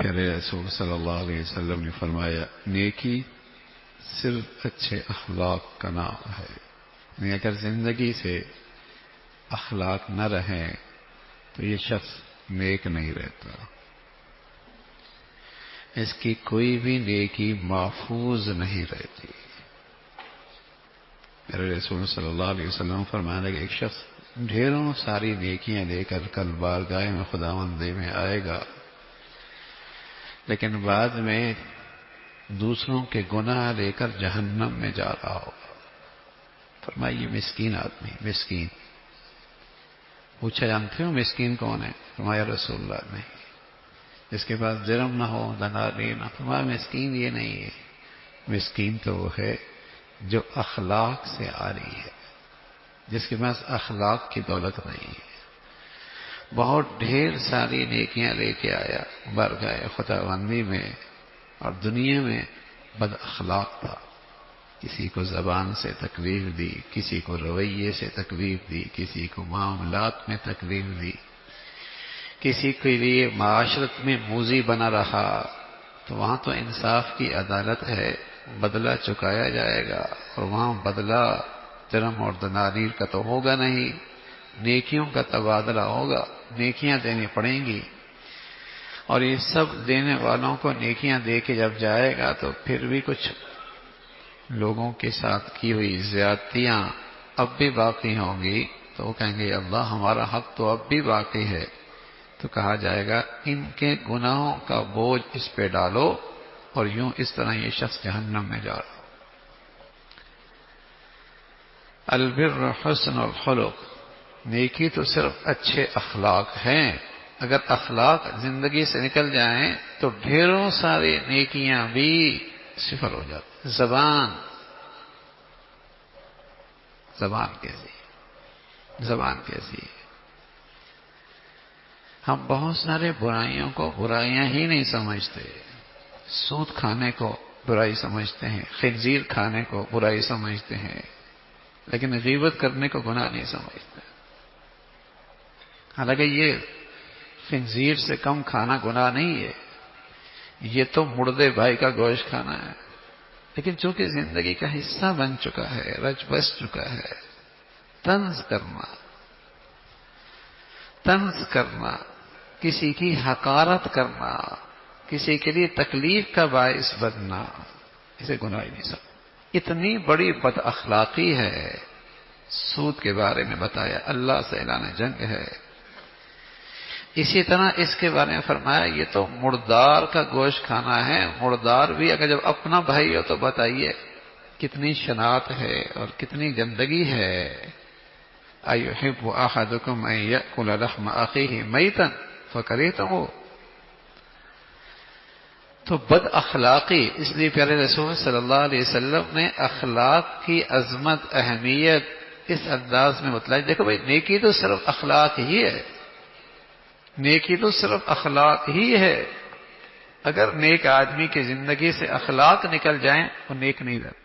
پیارے رسول صلی اللہ علیہ وسلم نے فرمایا نیکی صرف اچھے اخلاق کا نام ہے، یعنی اگر زندگی سے اخلاق نہ رہیں تو یہ شخص نیک نہیں رہتا، اس کی کوئی بھی نیکی محفوظ نہیں رہتی۔ میرے رسول صلی اللہ علیہ وسلم فرمانے کہ ایک شخص ڈھیروں ساری نیکیاں لے کر کل بارگاہ میں خداوند میں آئے گا، لیکن بعد میں دوسروں کے گناہ لے کر جہنم میں جا رہا ہوگا۔ فرمائیے مسکین آدمی، مسکین۔ پوچھا جانتے ہو مسکین کون ہے؟ فرمایا رسول اللہ نہیں، جس کے پاس درم نہ ہو، دنانیر نہ۔ فرمایا مسکین یہ نہیں ہے، مسکین تو وہ ہے جو اخلاق سے آ رہی ہے، جس کے پاس اخلاق کی دولت نہیں ہے۔ بہت ڈھیر ساری نیکیاں لے کے آیا بارگاہ خداوندی میں، اور دنیا میں بد اخلاق تھا، کسی کو زبان سے تکلیف دی، کسی کو رویے سے تکلیف دی، کسی کو معاملات میں تکلیف دی، کسی کے لیے معاشرت میں موذی بنا رہا۔ تو وہاں تو انصاف کی عدالت ہے، بدلہ چکایا جائے گا، اور وہاں بدلہ درم اور دنانیر کا تو ہوگا نہیں، نیکیوں کا تبادلہ ہوگا، نیکیاں دینی پڑیں گی۔ اور یہ سب دینے والوں کو نیکیاں دے کے جب جائے گا تو پھر بھی کچھ لوگوں کے ساتھ کی ہوئی زیادتیاں اب بھی باقی ہوں گی، تو وہ کہیں گے اللہ ہمارا حق تو اب بھی باقی ہے۔ تو کہا جائے گا ان کے گناہوں کا بوجھ اس پہ ڈالو، اور یوں اس طرح یہ شخص جہنم میں جا رہا۔ البر حسن الخلق، نیکی تو صرف اچھے اخلاق ہیں۔ اگر اخلاق زندگی سے نکل جائیں تو ڈھیروں ساری نیکیاں بھی صفر ہو جاتی۔ زبان کیسی ہے؟ ہم بہت سارے برائیوں کو برائیاں ہی نہیں سمجھتے، سود کھانے کو برائی سمجھتے ہیں، خنزیر کھانے کو برائی سمجھتے ہیں، لیکن غیبت کرنے کو گناہ نہیں سمجھتے۔ حالانکہ یہ خنزیر سے کم کھانا گناہ نہیں ہے، یہ تو مردے بھائی کا گوشت کھانا ہے، لیکن چونکہ زندگی کا حصہ بن چکا ہے، رچ بس چکا ہے۔ طنز کرنا، کسی کی حقارت کرنا، کسی کے لیے تکلیف کا باعث بننا، اسے گناہ ہی نہیں سمجھتے۔ اتنی بڑی بد اخلاقی ہے۔ سود کے بارے میں بتایا اللہ سے اعلان جنگ ہے۔ اسی طرح اس کے بارے میں فرمایا یہ تو مردار کا گوشت کھانا ہے۔ مردار بھی اگر جب اپنا بھائی ہو تو بتائیے کتنی شناعت ہے اور کتنی گندگی ہے۔ ایحب احدکم ان یأکل لحم اخیہ میتا فکریہتموہ۔ تو بد اخلاقی، اس لیے پیارے رسول صلی اللہ علیہ وسلم نے اخلاق کی عظمت، اہمیت اس انداز میں بتلائی۔ دیکھو بھائی نیکی تو صرف اخلاق ہی ہے، نیکی تو صرف اخلاق ہی ہے۔ اگر نیک آدمی کی زندگی سے اخلاق نکل جائیں وہ نیک نہیں رہتا۔